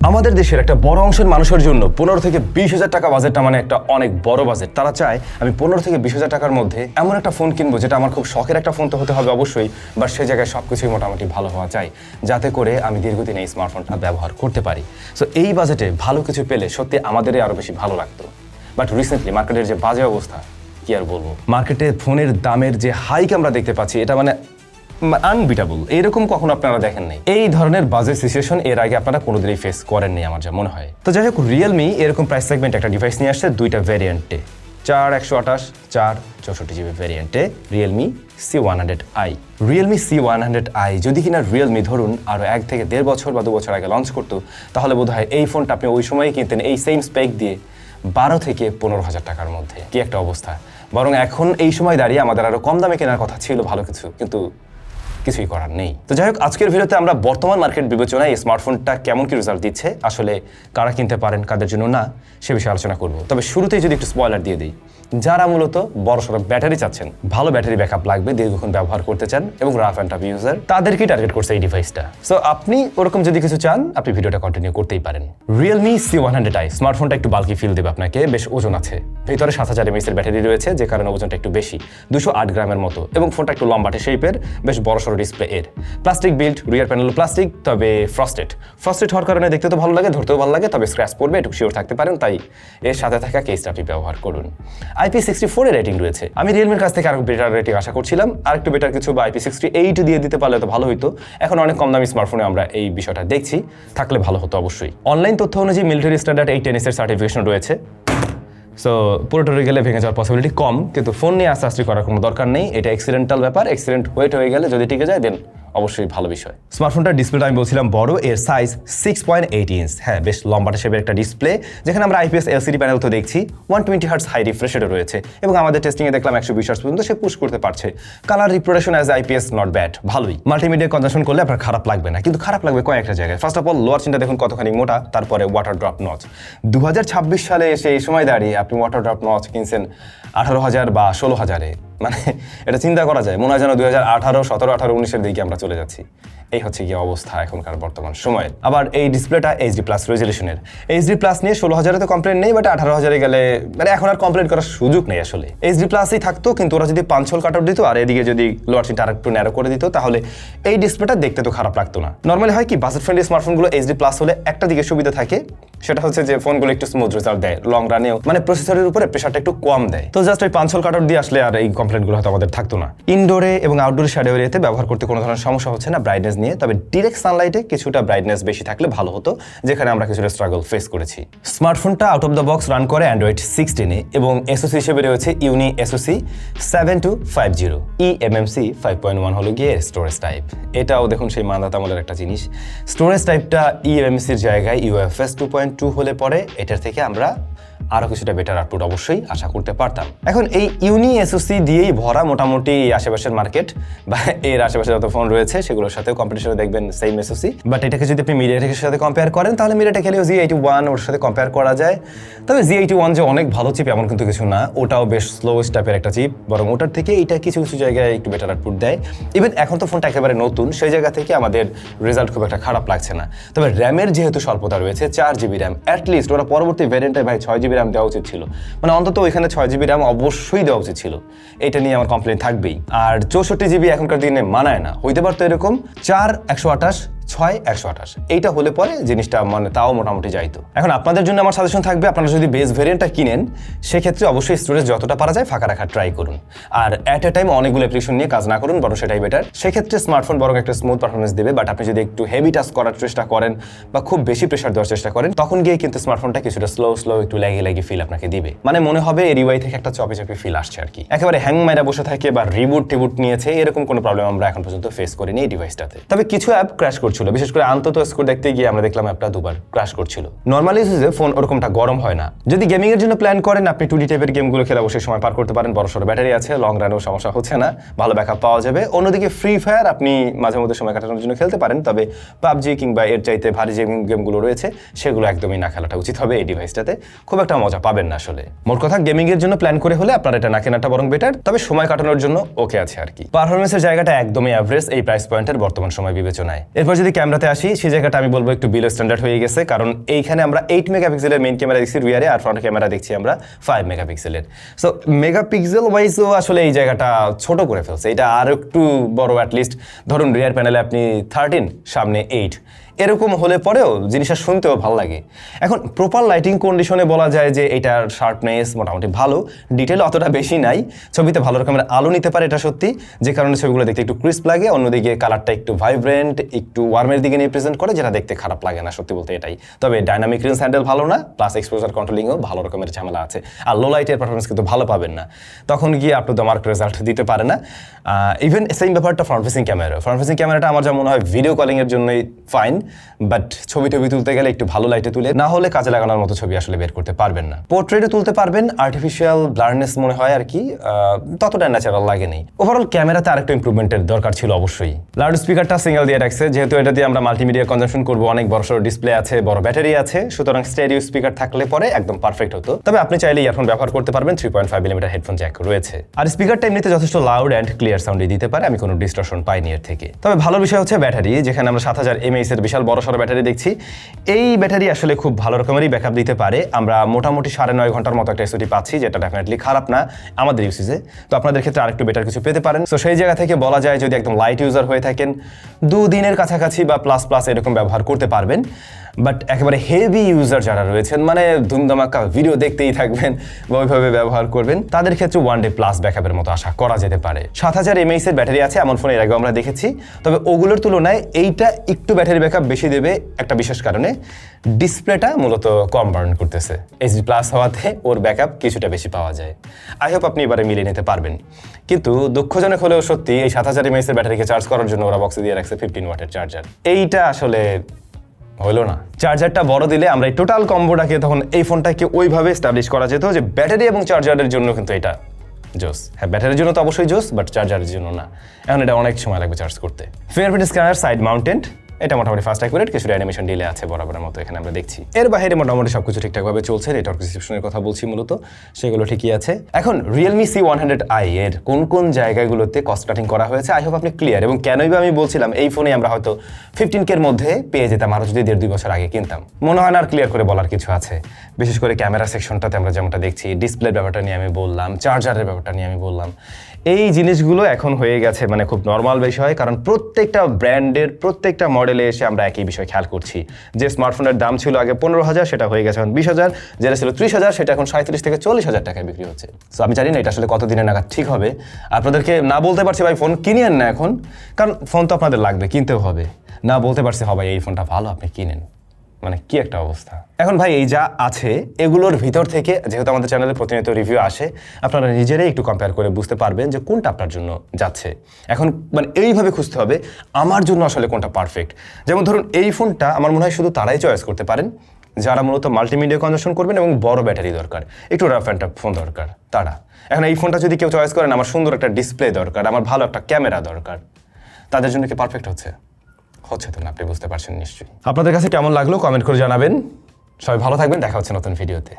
আমাদের দেশের একটা বড় অংশের মানুষের জন্য 15 থেকে 20,000 টাকা বাজেটটা মানে একটা অনেক বড় বাজেট। তারা চায় আমি 15 থেকে 20,000 টাকার মধ্যে এমন একটা ফোন কিনবো যেটা আমার খুব শখের একটা ফোন তো হতে হবে অবশ্যই, বা সে জায়গায় সবকিছুই মোটামুটি ভালো হওয়া চাই, যাতে করে আমি দীর্ঘদিন এই স্মার্টফোনটা ব্যবহার করতে পারি। সো এই বাজেটে ভালো কিছু পেলে সত্যি আমাদেরই আরো বেশি ভালো লাগতো। বাট রিসেন্টলি মার্কেটের যে বাজে অবস্থা, কি আর বলবো, মার্কেটে ফোনের দামের যে হাইক আমরা দেখতে পাচ্ছি এটা মানে আনবিটেবল। এরকম কখনো আপনারা দেখেন নাই। এই ধরনের বাজেট সিচুয়েশন এর আগে আপনারা কোনোদিনই ফেস করেননি আমার যা মনে হয়। তো যাই হোক, রিয়েলমি এরকম প্রাইস সেগমেন্ট একটা ডিভাইস নিয়ে আসছে দুইটা ভ্যারিয়েন্টে, 4/128, 4/64 ভ্যারিয়েন্টে Realme C100i। Realme C100i যদি কিনা রিয়েলমি ধরুন আরও 1 থেকে 1.5 বছর বা 2 বছর আগে লঞ্চ করতো, তাহলে বোধহয় এই ফোনটা আপনি ওই সময়ই কিনতেন এই সেম স্পেক দিয়ে 12 থেকে 15,000 টাকার মধ্যে। কি একটা অবস্থা! বরং এখন এই সময় দাঁড়িয়ে আমাদের আরো কম দামে কেনার কথা ছিল ভালো কিছু, কিন্তু কিছুই করার নেই। তো যাই হোক, আজকের ভিডিওতে আমরা বর্তমান মার্কেট বিবেচনায় এই স্মার্টফোনটা কেমন কি রেজাল্ট দিচ্ছে, আসলে কারা কিনতে পারেন কাদের জন্য না, সে বিষয়ে আলোচনা করব। তবে শুরুতেই যদি একটু স্পয়লার দিয়ে দিই, যারা মূলত বড়সড় ব্যাটারি চাচ্ছেন, ভালো ব্যাটারি ব্যাকআপ লাগবে, দীর্ঘক্ষণ ব্যবহার করতে চান এবং রাফ অ্যান্ড টাফ ইউজার, তাদেরকেই টার্গেট করছে এই ডিভাইসটা। সো আপনি ওরকম যদি কিছু চান, আপনি ভিডিওটা কন্টিনিউ করতেই পারেন। Realme C100i স্মার্টফোনটা একটু বাল্কি ফিল দেবে আপনাকে, বেশ ওজন আছে, ভিতরে 7000 mAh এর ব্যাটারি রয়েছে, যে কারণে ওজনটা একটু বেশি, 208 গ্রামের মতো, এবং ফোনটা একটু লম্বাটে শেপের, বেশ বড়সড় ডিসপ্লে এর, প্লাস্টিক বিল্ড, রিয়ার প্যানেল প্লাস্টিক, তবে ফ্রস্টেড হওয়ার কারণে দেখতে তো ভালো লাগে, ধরতেও ভালো লাগে, তবে স্ক্র্যাচ পড়বে একটু শিওর থাকতে পারেন, তাই এর সাথে থাকা কেসটা আপনি ব্যবহার করুন। IP64 এর রেটিং রয়েছে। আমি রিয়েলমির কাছ থেকে আরো বেটার রেটিং আশা করছিলাম, আর একটু বেটার কিছু বা IP68 দিয়ে দিতে পারলে তো ভালো হতো। এখন অনেক কম দামি স্মার্টফোনে আমরা এই বিষয়টা দেখছি, থাকলে ভালো হতো অবশ্যই। অনলাইন তথ্য অনুযায়ী মিলিটারি স্ট্যান্ডার্ড 810 এর সার্টিফিকেশন রয়েছে। সো পুরোটা গেলে ভেঙে যাওয়ার পসিবিলিটি কম, কিন্তু ফোন নিয়ে আস্তে করার কোনো দরকার নেই। এটা অ্যাক্সিডেন্টাল ব্যাপার, অ্যাক্সিডেন্ট ওয়েট হয়ে গেলে যদি টিকে যায় দেন অবশ্যই ভালো বিষয়। স্মার্টফোনটার ডিসপ্লেটা আমি বলছিলাম বড়, এর সাইজ 6.8 ইঞ্চ। হ্যাঁ, বেশ লম্বাটা শেপের একটা ডিসপ্লে, যেখানে আমরা IPS LCD প্যানেল তো দেখছি, 120 হার্টজ হাই রিফ্রেশ রেটও রয়েছে, এবং আমাদের টেস্টিংয়ে দেখলাম 120 হার্টজ পর্যন্ত সে পুশ করতে পারছে। Colour reproduction as IPS not bad, ভালোই। মাল্টিমিডিয়া কনজাম্পশন করলে আপনার খারাপ লাগবে না, কিন্তু খারাপ লাগবে কয়েকটা জায়গায়। ফার্স্ট অফ অল, লোয়ার চিনটা দেখুন কতখানি মোটা, তারপরে ওয়াটার ড্রপ নচ। 2026 সালে এসে এই সময় দাঁড়িয়ে আপনি ওয়াটার ড্রপ নচ কিনছেন 18,000 বা 16,000-এ, মানে এটা চিন্তা করা যায়, মনে হয় যেন 2018, 17, 18, 19-এর দিকে আমরা চলে যাচ্ছি। এই হচ্ছে গিয়ে অবস্থা এখনকার বর্তমান সময়ের। আবার এই ডিসপ্লেটা HD+ রেজলিউশনের। HD+ নিয়ে 16,000-এ তো কমপ্লেন নেই, বাট 18,000-এ গেলে মানে এখন আর কমপ্লেন করার সুযোগ নেই আসলে। HD+ই থাকতো, কিন্তু ওরা যদি 5 হোল কাটআউট দিত আর এদিকে যদি লোয়ার চিনটা আর একটু ন্যারো করে দিত, তাহলে এই ডিসপ্লেটা দেখতে তো খারাপ লাগতো না। নর্মালি হয় কি, বাজেট ফ্রেন্ডলি স্মার্টফোনগুলো HD+ হলে একটা দিকে সুবিধা থাকে, সেটা হচ্ছে যে ফোনগুলো একটু স্মুথ রেজাল্ট দেয় লং রানেও, মানে প্রসেসরের উপরে প্রেশারটা একটু কম দেয়। তো জাস্ট ওই 5 হোল কাটআউট দিয়ে আসলে আর এই কমপ্লেনগুলো হয়তো আমাদের থাকতো না। ইনডোরে এবং আউটডোর শ্যাডো এরিয়াতে ব্যবহার করতে কোনো ধরনের সমস্যা হচ্ছে না ব্রাইটনেস নিয়ে, তবে ডিরেক্ট সানলাইটে কিছুটা ব্রাইটনেস বেশি থাকলে ভালো হতো, যেখানে আমরা কিছুটা স্ট্রাগল ফেস করেছি। স্মার্টফোনটা out of the box run করে Android 16-এ, এবং SoC হিসেবে রয়েছে ইউনি SoC 7250। eMMC 5.1 হলো গিয়ে স্টোরেজ টাইপ। এটাও দেখুন সেই মান্দাত আমলের একটা জিনিস। স্টোরেজ টাইপটা eMMC-র জায়গায় UFS 2.2 হলে পরে এটার থেকে আমরা আরো কিছুটা বেটার আউটপুট অবশ্যই আশা করতে পারতাম। এখন এই ইউনি SoC দিয়েই ভরা মোটামুটি আশেপাশের মার্কেট, বা এর আশেপাশে যত ফোন রয়েছে সেগুলোর সাথেও কম্পিটিশনে দেখবেন সেম SoC। বাট এটাকে যদি আপনি মিডিয়াটেকের সাথে কম্পেয়ার করেন, তাহলে মিডিয়াটেক হলেও Z81 ওর সাথে কম্পেয়ার করা যায়। তবে Z81 যে অনেক ভালো চিপ এমন কিন্তু কিছু না, ওটাও বেশ স্লো টাইপের একটা চিপ, বরং ওটার থেকে এটা কিছু কিছু জায়গায় একটু বেটার আউটপুট দেয়। ইভেন এখন তো ফোনটা একেবারে নতুন, সেই জায়গা থেকে আমাদের রেজাল্ট খুব একটা খারাপ লাগছে না। তবে র্যামের যেহেতু স্বল্পতা রয়েছে, 4GB র্যাম অ্যাটলিস্ট, ওরা পরবর্তী ভ্যারিয়েন্টে ভাই 6GB র্যাম দেওয়া উচিত ছিল, মানে অন্তত ওইখানে 6GB র্যাম অবশ্যই দেওয়া উচিত ছিল। এটা নিয়ে আমার কমপ্লেন থাকবেই। আর 64GB এখনকার দিনে মানায় না, হইতে পারতো এরকম 4/128, 6/128, এইটা হলে পরে জিনিসটা মানে তাও মোটামুটি যাইতো। এখন আপনাদের জন্য আমার সাজেশন থাকবে, আপনারা যদি বেস ভেরিয়েন্টটা কিনেন, সেক্ষেত্রে অবশ্যই স্টোরেজ যতটা পারা যায় ফাঁকা রাখার ট্রাই করুন, আর অ্যাট এ টাইম অনেকগুলো অ্যাপ্লিকেশন নিয়ে কাজ না করুন, বরং সেটাই বেটার। সেক্ষেত্রে স্মার্টফোন বরং একটা স্মুথ পারফরমেন্স দেবে। বাট আপনি যদি একটু হেভি টাস্ক করার চেষ্টা করেন বা খুব বেশি প্রেশার দেওয়ার চেষ্টা করেন, তখন গিয়ে কিন্তু স্মার্টফোনটা কিছুটা স্লো একটু ল্যাগি ফিল আপনাকে দিবে, মানে মনে হবে এর UI থেকে একটা চপি ফিল আসছে আর কি। একেবারে হ্যাং মাইরা বসে থাকে বা রিবুট নিয়েছে, এরকম কোনো প্রবলেম আমরা এখন পর্যন্ত ফেস করিনি এই ডিভাইসটাতে। তবে কিছু অ্যাপ ক্র্যাশ করছিল, বিশেষ করে স্কোর দেখতে গিয়ে আমরা দেখলাম অ্যাপটা দুবার ক্র্যাশ করছিল। নর্মালি ইউজে ফোন ওরকমটা গরম হয় না। যদি গেমিং এর জন্য প্ল্যান করেন, আপনি 2D টাইপের গেমগুলো খেলে অবশ্যই সময় পার করতে পারেন, বড়সড় ব্যাটারি আছে, লং রানেও সমস্যা হচ্ছে না, ভালো ব্যাকআপ পাওয়া যাবে। অন্যদিকে ফ্রি ফায়ার আপনি মাঝে মধ্যে সময় কাটানোর জন্য খেলতে পারেন, তবে পাবজি কিংবা এর চাইতে ভারী যে গেমগুলো রয়েছে সেগুলো একদমই না খেলাটা উচিত হবে এই ডিভাইসটাতে, খুব একটা মজা পাবেন না আসলে। মোট কথা, গেমিং এর জন্য প্ল্যান করে হলে আপনার এটা না কেনাটা বরং বেটার, তবে সময় কাটানোর জন্য ওকে আছে আর কি। পারফরমেন্সের জায়গাটা একদমই অ্যাভারেজ এই প্রাইস পয়েন্টের বর্তমান সময় বিবেচনায়। এরপর যদি যদি ক্যামেরাতে আসি সেই জায়গাটা আমি বলবো একটু বিলো স্ট্যান্ডার্ড হয়ে গেছে, কারণ এইখানে আমরা 8 মেগাপিক্সেলের মেইন ক্যামেরা দেখছি রিয়ারে, আর ফ্রন্ট ক্যামেরা দেখছি আমরা 5 মেগাপিক্সেলের। সো মেগাপিক্সেল ওয়াইজও আসলে এই জায়গাটা ছোট করে ফেলছে। এটা আর একটু বড়, অ্যাটলিস্ট ধরুন রিয়ার প্যানেলে আপনি 13, সামনে 8, এরকম হলে পরেও জিনিসটা শুনতেও ভালো লাগে। এখন প্রপার লাইটিং কন্ডিশনে বলা যায় যে এটার শার্পনেস মোটামুটি ভালো, ডিটেল অতটা বেশি নাই, ছবিতে ভালো রকমের আলো নিতে পারে এটা সত্যি, যে কারণে ছবিগুলো দেখতে একটু ক্রিস্প লাগে। অন্যদিকে কালারটা একটু ভাইব্রেন্ট, একটু ওয়ার্মের দিকে নিয়ে প্রেজেন্ট করে, যেটা দেখতে খারাপ লাগে না সত্যি বলতে এটাই। তবে ডাইনামিক রেঞ্জ হ্যান্ডেল ভালো না, প্লাস এক্সপোজার কন্ট্রোলিংও ভালো রকমের ঝামেলা আছে, আর লো লাইটের পারফরমেন্স কিন্তু ভালো পাবেন না, তখন গিয়ে up to the mark result দিতে পারে না। ইভেন সেম ব্যাপারটা ফ্রন্ট ফেসিং ক্যামেরাটা আমার যা মনে হয় ভিডিও কলিং এর জন্যই ফাইন, বাট ছবি টবি তুলতে গেলে একটু ভালো লাইটে তুলে না হলে কাজে লাগানোর মতো ছবি আসলে বের করতে পারবেন না। পোর্ট্রেটে তুলতে পারবেন, আর্টিফিশিয়াল ব্লারনেস মনে হয় আর কি, ততটা ন্যাচারাল লাগেনি। ওভারঅল ক্যামেরাতে আরেকটু ইমপ্রুভমেন্টের দরকার ছিল অবশ্যই। লাউড স্পিকারটা সিঙ্গেল দিয়ে রাখছে, যেহেতু এটা দিয়ে আমরা মাল্টিমিডিয়া কনজাম্পশন করবো, অনেক বড়সড় ডিসপ্লে আছে, বড় ব্যাটারি আছে, সুতরাং স্টেরিও স্পিকার থাকলে পরে একদম পারফেক্ট হতো। তবে আপনি চাইলে ইয়ারফোন ব্যবহার করতে পারবেন, 3.5 মিলিমিটার হেডফোন জ্যাক রয়েছে, আর স্পিকারটা এমনিতে যথেষ্ট লাউড অ্যান্ড ক্লিয়ার সাউন্ডই দিতে পারে, আমি কোনো ডিস্টরশন পাইনি এর থেকে। তবে ভালো বিষয় হচ্ছে ব্যাটারি, যেখানে আমরা 7000 mAh এর বিশাল বড়সড় ব্যাটারি দেখছি, এই ব্যাটারি আসলে খুব ভালো রকমেরই ব্যাকআপ দিতে পারে। আমরা মোটামুটি 9.5 ঘন্টার মতো একটা এসওটি পাচ্ছি, যেটা ডেফিনেটলি খারাপ না আমাদের ইউসেজে। তো আপনাদের ক্ষেত্রে আরেকটু বেটার কিছু পেতে পারেন। তো সেই জায়গা থেকে বলা যায় যদি একদম লাইট ইউজার হয়ে থাকেন, 2 দিনের কাছাকাছি বা প্লাস প্লাস এরকম ব্যবহার করতে পারবেন। বাট একেবারে হেভি ইউজার যারা রয়েছেন, মানে ধুমধামাকা ভিডিও দেখতেই থাকবেন বা ওইভাবে ব্যবহার করবেন, তাদের ক্ষেত্রে 1 ডে প্লাস ব্যাকআপের মতো আশা করা যেতে পারে। 7000 mAh এর ব্যাটারি আছে এমন ফোন এর আগে আমরা দেখেছি, তবে ওগুলোর তুলনায় এইটা একটু ব্যাটারি ব্যাকআপ বেশি দেবে একটা বিশেষ কারণে, ডিসপ্লেটা মূলত কম বার্ন করতেছে। এইচডি প্লাস হওয়াতে ওর ব্যাকআপ কিছুটা বেশি পাওয়া যায়। আই হোপ আপনি এবারে মিলিয়ে নিতে পারবেন। কিন্তু দুঃখজনক হলেও সত্যি, এই 7000 mAh এর ব্যাটারিকে চার্জ করার জন্য ওরা বক্সে দিয়ে রাখছে 15 ওয়াটের চার্জার। এইটা আসলে হলো না। চার্জারটা বড় দিলে আমরা এই টোটাল কম্বোটাকে তখন এই ফোনটাকে ওইভাবে এস্টাবলিশ করা যেত যে ব্যাটারি এবং চার্জারের জন্য কিন্তু এটা জোস। হ্যাঁ, ব্যাটারির জন্য তো অবশ্যই জোস, বাট চার্জারের জন্য না। এখন এটা অনেক সময় লাগবে চার্জ করতে। ফিঙ্গারপ্রিন্ট স্ক্যানার সাইড মাউন্টেড, এটা মোটামুটি ফাস্ট অ্যাকুরেট, কিছু অ্যানিমেশন ডিলে আছে বরাবরের মতো এখানে আমরা দেখছি। এর বাইরে মোটামুটি সবকিছু ঠিকঠাকভাবে চলছে। নেটওয়ার্ক রিসেপশনের কথা বলছি মূলত, সেগুলো ঠিকই আছে। এখন Realme C100i এর কোন কোন জায়গাগুলোতে কস্ট কাটিং করা হয়েছে আই হোপ আপনি ক্লিয়ার। এবং কেনই বা আমি বলছিলাম এই ফোনে আমরা হয়তো 15K এর মধ্যে পেয়ে যেতাম আরও যদি 1.5-2 বছর আগে কিনতাম। মনে হয় না আর ক্লিয়ার করে বলার কিছু আছে। বিশেষ করে ক্যামেরা সেকশনটাতে আমরা যেমনটা দেখছি, ডিসপ্লের ব্যাপারটা নিয়ে আমি বললাম, চার্জারের ব্যাপারটা নিয়ে আমি বললাম, এই জিনিসগুলো এখন হয়ে গেছে মানে খুব নর্মাল বিষয়, কারণ প্রত্যেকটা ব্র্যান্ডের প্রত্যেকটা মডেলে এসে আমরা একই বিষয় খেয়াল করছি। যে স্মার্টফোনের দাম ছিল আগে 15,000, সেটা হয়ে গেছে এখন 20,000, যেটা ছিল 30,000 সেটা এখন 37 থেকে 40,000 টাকায় বিক্রি হচ্ছে। সো আমি জানি না এটা আসলে কতদিনের নাগাদ ঠিক হবে। আপনাদেরকে না বলতে পারছি ভাই ফোন কিনেন না এখন, কারণ ফোন তো আপনাদের লাগবে, কিনতেও হবে। না বলতে পারছি ভাই এই ফোনটা ভালো, আপনি কিনেন, মানে কি একটা অবস্থা। এখন ভাই এই যা আছে এগুলোর ভিতর থেকে, যেহেতু আমাদের চ্যানেলে প্রতিনিয়ত রিভিউ আসে, আপনারা নিজেরাই একটু কম্পেয়ার করে বুঝতে পারবেন যে কোনটা আপনার জন্য যাচ্ছে। এখন মানে এইভাবে খুঁজতে হবে আমার জন্য আসলে কোনটা পারফেক্ট। যেমন ধরুন এই ফোনটা আমার মনে হয় শুধু তারাই চয়েস করতে পারেন যারা মূলত মাল্টিমিডিয়া কনজাম্পশন করবেন এবং বড় ব্যাটারি দরকার, একটু রাফ অ্যান্ড টাফ ফোন দরকার তারা। এখন এই ফোনটা যদি কেউ চয়েস করেন আমার সুন্দর একটা ডিসপ্লে দরকার, আমার ভালো একটা ক্যামেরা দরকার, তাদের জন্য কি পারফেক্ট হচ্ছে? হচ্ছে তো না, আপনি বুঝতে পারছেন নিশ্চয়ই। আপনাদের কাছে কেমন লাগলো কমেন্ট করে জানাবেন। সবাই ভালো থাকবেন, দেখা হচ্ছে নতুন ভিডিওতে।